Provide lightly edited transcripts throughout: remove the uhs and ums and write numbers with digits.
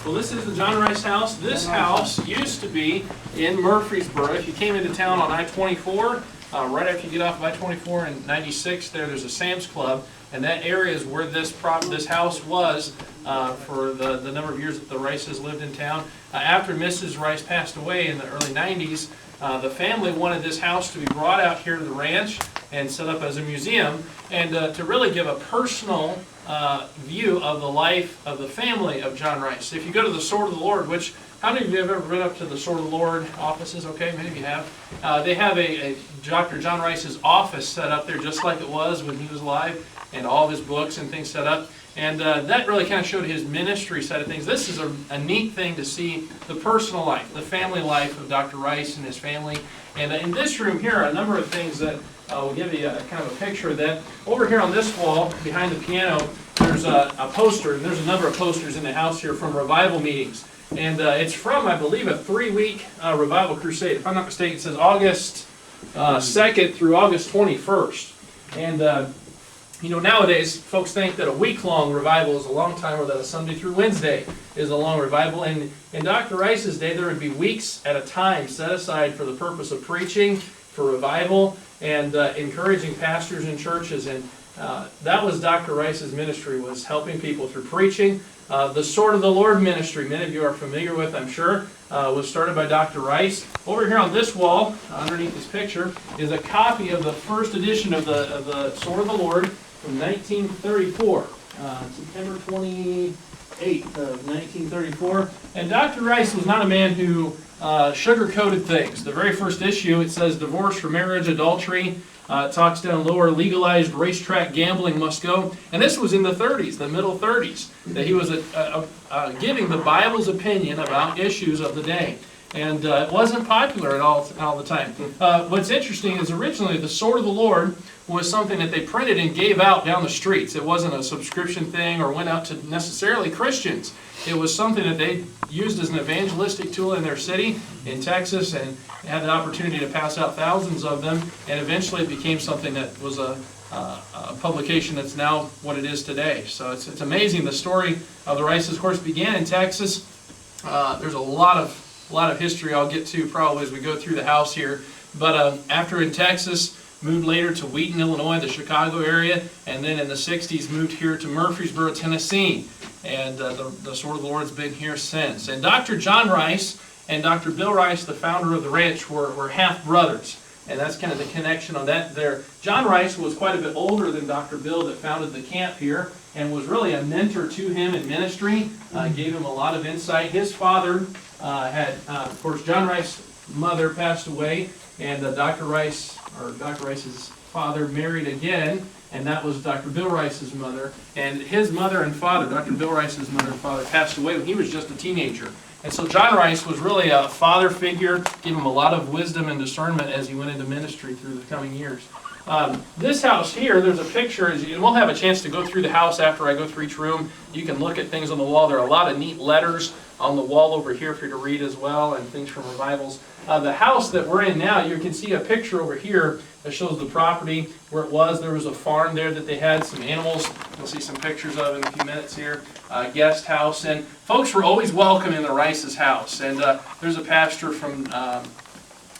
Well, this is the John Rice house. This house used to be in Murfreesboro. If you came into town on I-24, right after you get off of I-24 in 96, there's a Sam's Club, and that area is where this house was for the number of years that the Rices lived in town. After Mrs. Rice passed away in the early 90s, the family wanted this house to be brought out here to the ranch and set up as a museum, and to really give a personal view of the life of the family of John Rice. If you go to the Sword of the Lord, which, how many of you have ever been up to the Sword of the Lord offices? Okay, many of you have. They have a Dr. John Rice's office set up there just like it was when he was alive, and all of his books and things set up. And that really kind of showed his ministry side of things. This is a neat thing to see the personal life, the family life of Dr. Rice and his family. And in this room here are a number of things that will give you kind of a picture of that. Over here on this wall, behind the piano, there's a poster, and there's a number of posters in the house here from revival meetings. And it's from, I believe, a 3-week revival crusade. If I'm not mistaken, it says August 2nd through August 21st. And you know, nowadays, folks think that a week-long revival is a long time, or that a Sunday through Wednesday is a long revival. And in Dr. Rice's day, there would be weeks at a time set aside for the purpose of preaching, for revival, and encouraging pastors in churches. And that was Dr. Rice's ministry, was helping people through preaching. The Sword of the Lord ministry, many of you are familiar with, I'm sure, was started by Dr. Rice. Over here on this wall, underneath this picture, is a copy of the first edition of the Sword of the Lord from 1934, September 28th of 1934. And Dr. Rice was not a man who sugar-coated things. The very first issue, it says divorce, remarriage, adultery. It talks down lower, legalized racetrack gambling must go. And this was in the 30s, the middle 30s, that he was giving the Bible's opinion about issues of the day. And it wasn't popular at all the time. What's interesting is originally the Sword of the Lord was something that they printed and gave out down the streets. It wasn't a subscription thing or went out to necessarily Christians. It was something that they used as an evangelistic tool in their city, in Texas, and had the opportunity to pass out thousands of them. And eventually it became something that was a publication that's now what it is today. So it's amazing. The story of the Rices, of course, began in Texas. There's a lot of history I'll get to probably as we go through the house here. But after in Texas, moved later to Wheaton, Illinois, the Chicago area, and then in the 60s moved here to Murfreesboro, Tennessee. And the Sword of the Lord's been here since. And Dr. John Rice and Dr. Bill Rice, the founder of the ranch, were half-brothers. And that's kind of the connection on that there. John Rice was quite a bit older than Dr. Bill that founded the camp here, and was really a mentor to him in ministry, gave him a lot of insight. His father had, of course, John Rice's mother passed away, and Dr. Rice's father married again, and that was Dr. Bill Rice's mother. And his mother and father, Dr. Bill Rice's mother and father, passed away when he was just a teenager. And so John Rice was really a father figure, gave him a lot of wisdom and discernment as he went into ministry through the coming years. This house here, there's a picture, and we'll have a chance to go through the house after I go through each room. You can look at things on the wall. There are a lot of neat letters on the wall over here for you to read as well, and things from revivals. The house that we're in now, you can see a picture over here that shows the property where it was. There was a farm there that they had, some animals. We'll see some pictures of in a few minutes here. Guest house, and folks were always welcome in the Rice's house. And there's a pastor from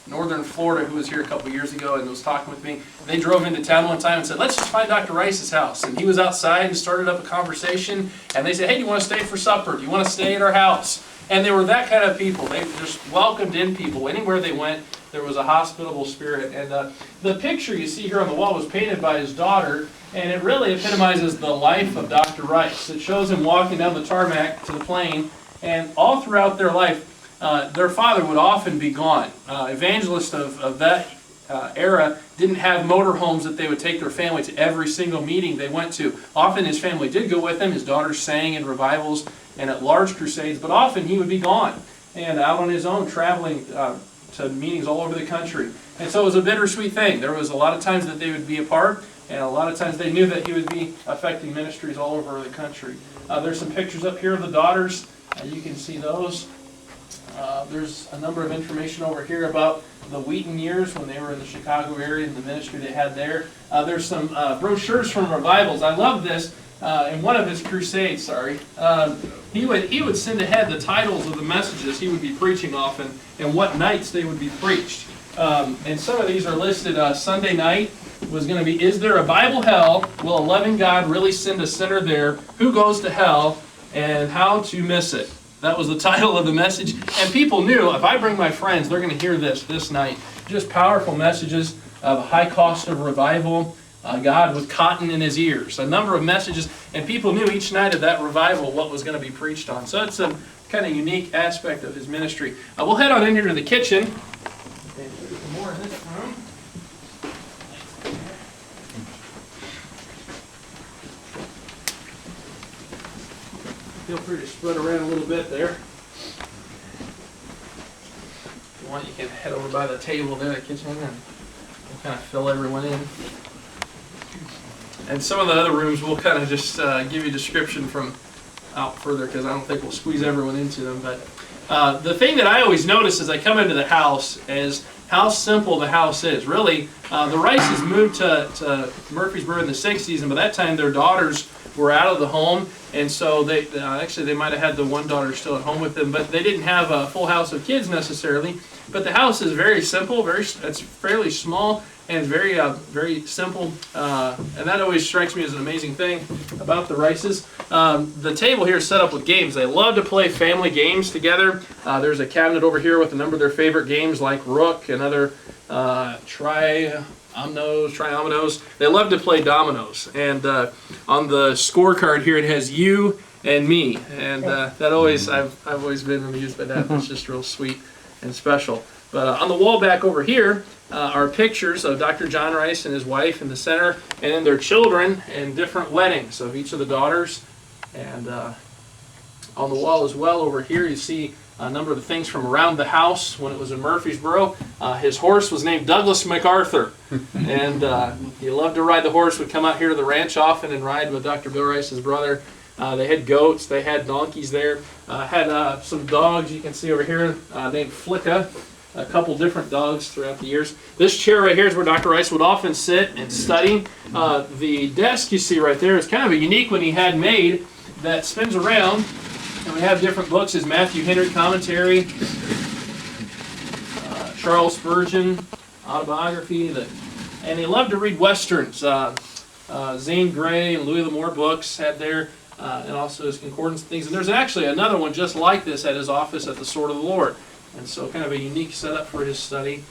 northern Florida who was here a couple years ago and was talking with me. They drove into town one time and said, let's just find Dr. Rice's house. And he was outside and started up a conversation. And they said, hey, do you want to stay for supper? Do you want to stay at our house? And they were that kind of people. They just welcomed in people. Anywhere they went, there was a hospitable spirit. And the picture you see here on the wall was painted by his daughter, and it really epitomizes the life of Dr. Rice. It shows him walking down the tarmac to the plane, and all throughout their life, their father would often be gone. Evangelists of that era didn't have motorhomes that they would take their family to every single meeting they went to. Often his family did go with him. His daughters sang in revivals and at large crusades, but often he would be gone and out on his own, traveling to meetings all over the country. And so it was a bittersweet thing. There was a lot of times that they would be apart, and a lot of times they knew that he would be affecting ministries all over the country. There's some pictures up here of the daughters. You can see those. There's a number of information over here about the Wheaton years when they were in the Chicago area and the ministry they had there. There's some brochures from revivals. I love this. in one of his crusades, he would send ahead the titles of the messages he would be preaching often and what nights they would be preached. And some of these are listed. Sunday night was going to be, is there a Bible hell? Will a loving God really send a sinner there? Who goes to hell? And how to miss it. That was the title of the message. And people knew, if I bring my friends, they're going to hear this night. Just powerful messages of a high cost of revival. God with cotton in his ears. A number of messages. And people knew each night of that revival what was going to be preached on. So it's a kind of unique aspect of his ministry. We'll head on in here to the kitchen. And more in this room. Feel free to spread around a little bit there. If you want, you can head over by the table there, the kitchen, and we'll kind of fill everyone in. And some of the other rooms we'll kind of just give you a description from out further because I don't think we'll squeeze everyone into them. But the thing that I always notice as I come into the house is how simple the house is. Really, the Rices moved to Murfreesboro in the 60s, and by that time their daughters were out of the home, and so they actually they might have had the one daughter still at home with them, but they didn't have a full house of kids necessarily. But the house is very simple, it's fairly small, and it's very simple, and that always strikes me as an amazing thing about the Rices. The table here is set up with games. They love to play family games together. There's a cabinet over here with a number of their favorite games like Rook and other Triominoes. They love to play dominoes. And on the scorecard here it has you and me. And that always, I've always been amused by that. It's just real sweet and special. But on the wall back over here are pictures of Dr. John Rice and his wife in the center, and then their children and different weddings of each of the daughters. And on the wall as well over here you see a number of the things from around the house when it was in Murfreesboro. His horse was named Douglas MacArthur, and he loved to ride the horse, would come out here to the ranch often and ride with Dr. Bill Rice, his brother. They had goats, they had donkeys there, had some dogs you can see over here named Flicka, a couple different dogs throughout the years. This chair right here is where Dr. Rice would often sit and study. The desk you see right there is kind of a unique one he had made that spins around. And we have different books, his Matthew Henry commentary, Charles Spurgeon autobiography, and he loved to read westerns. Zane Grey and Louis L'Amour books had there, and also his concordance and things. And there's actually another one just like this at his office at the Sword of the Lord. And so kind of a unique setup for his study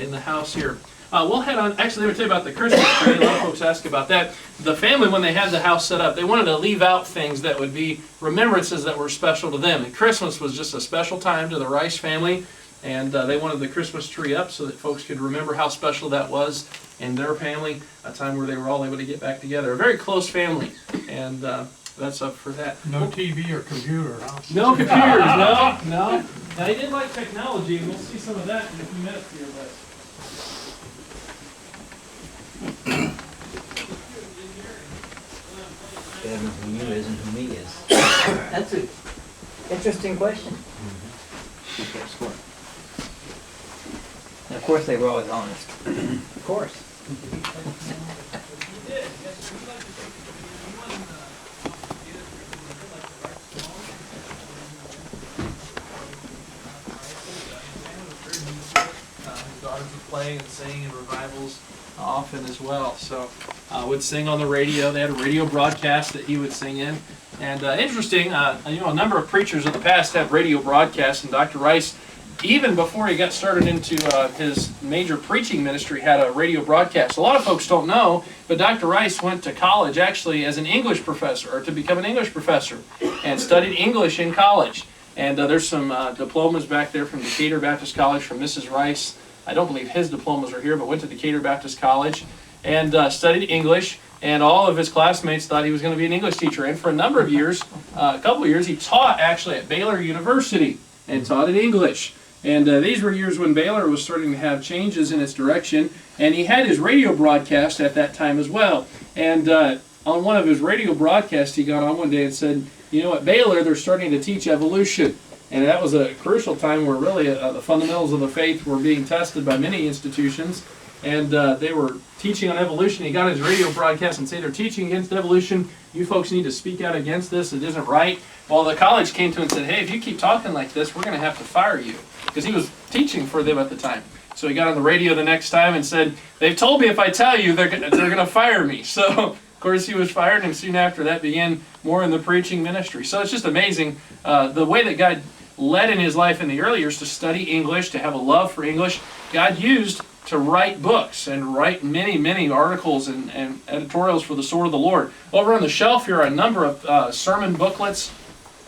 in the house here. We'll head on. Actually, let me tell you about the Christmas tree. A lot of folks ask about that. The family, when they had the house set up, they wanted to leave out things that would be remembrances that were special to them. And Christmas was just a special time to the Rice family. And they wanted the Christmas tree up so that folks could remember how special that was in their family, a time where they were all able to get back together. A very close family. And that's up for that. No TV or computer, huh? No computers, no. Now, they did like technology, and we'll see some of that in a few minutes here. But Better know who you is and who me is. That's an interesting question. And of course they were always honest. Of course. His daughters would play and sing in revivals often as well. So would sing on the radio. They had a radio broadcast that he would sing in. And interesting, a number of preachers of the past had radio broadcasts, and Dr. Rice, even before he got started into his major preaching ministry, had a radio broadcast. A lot of folks don't know, but Dr. Rice went to college actually as an English professor, or to become an English professor, and studied English in college. And there's some diplomas back there from Decatur Baptist College from Mrs. Rice. I don't believe his diplomas are here, but went to Decatur Baptist College and studied English. And all of his classmates thought he was going to be an English teacher. And for a number of years, a couple of years, he taught actually at Baylor University and taught in English. And these were years when Baylor was starting to have changes in its direction. And he had his radio broadcast at that time as well. And on one of his radio broadcasts, he got on one day and said, you know, at Baylor, they're starting to teach evolution. And that was a crucial time where really the fundamentals of the faith were being tested by many institutions. and they were teaching on evolution. He got his radio broadcast and said, they're teaching against evolution. You folks need to speak out against this. It isn't right. Well, the college came to him and said, hey, if you keep talking like this, we're going to have to fire you. Because he was teaching for them at the time. So he got on the radio the next time and said, they've told me if I tell you, they're going to fire me. So, of course, he was fired, and soon after that began more in the preaching ministry. So it's just amazing the way that God led in his life in the early years to study English, to have a love for English. God used to write books and write many, many articles and editorials for the Sword of the Lord. Over on the shelf here are a number of sermon booklets,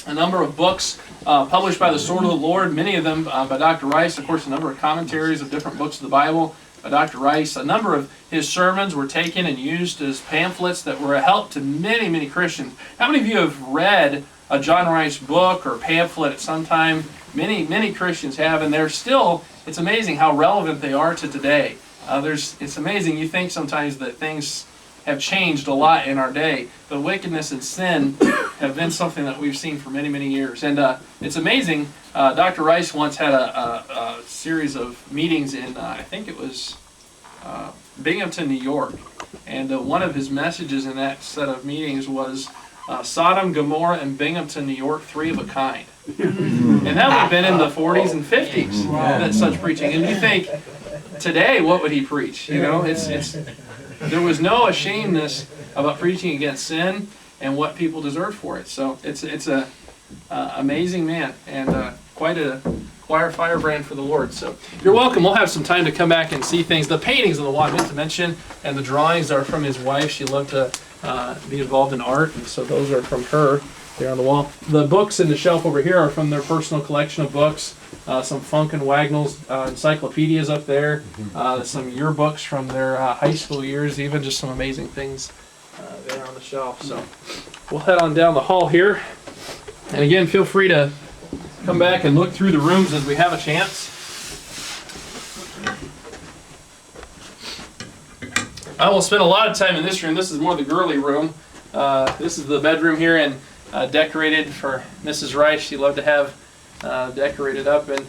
a number of books published by the Sword of the Lord, many of them by Dr. Rice. Of course, a number of commentaries of different books of the Bible by Dr. Rice. A number of his sermons were taken and used as pamphlets that were a help to many, many Christians. How many of you have read a John Rice book or pamphlet at some time? Many, many Christians have, and they're still, it's amazing how relevant they are to today. It's amazing, you think sometimes that things have changed a lot in our day, but wickedness and sin have been something that we've seen for many, many years. And it's amazing, Dr. Rice once had a series of meetings in, I think it was Binghamton, New York, and one of his messages in that set of meetings was Sodom, Gomorrah, and Binghamton, New York, three of a kind. And that would have been in the 40s and 50s, that such preaching. And you think, today, what would he preach? You know, there was no ashamedness about preaching against sin and what people deserve for it. So it's a amazing man, and quite a firebrand for the Lord. So you're welcome. We'll have some time to come back and see things. The paintings on the wall I meant to mention, and the drawings are from his wife. She loved to be involved in art, and so those are from her. There on the wall. The books in the shelf over here are from their personal collection of books. Some Funk and Wagnall's encyclopedias up there. Some yearbooks from their high school years. Even just some amazing things there on the shelf. So we'll head on down the hall here. And again, feel free to come back and look through the rooms as we have a chance. I will spend a lot of time in this room. This is more the girly room. This is the bedroom here, and decorated for Mrs. Rice. She loved to have decorated up. And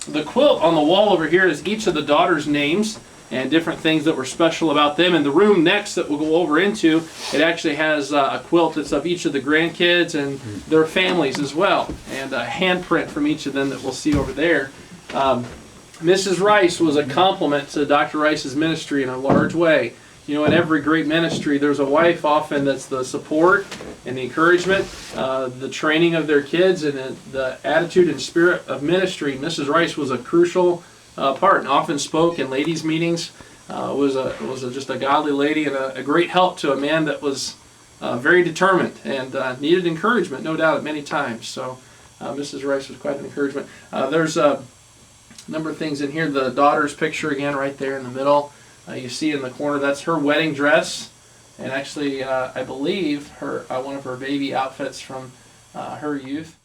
the quilt on the wall over here is each of the daughters' names and different things that were special about them. And the room next that we'll go over into, it actually has a quilt that's of each of the grandkids and their families as well, and a handprint from each of them that we'll see over there. Mrs. Rice was a complement to Dr. Rice's ministry in a large way. You know, in every great ministry, there's a wife often that's the support and the encouragement, the training of their kids, and the attitude and spirit of ministry. Mrs. Rice was a crucial part, and often spoke in ladies' meetings. Was just a godly lady and a great help to a man that was very determined and needed encouragement, no doubt, at many times. So Mrs. Rice was quite an encouragement. There's a number of things in here. The daughter's picture again right there in the middle. You see in the corner, that's her wedding dress, and actually I believe one of her baby outfits from her youth.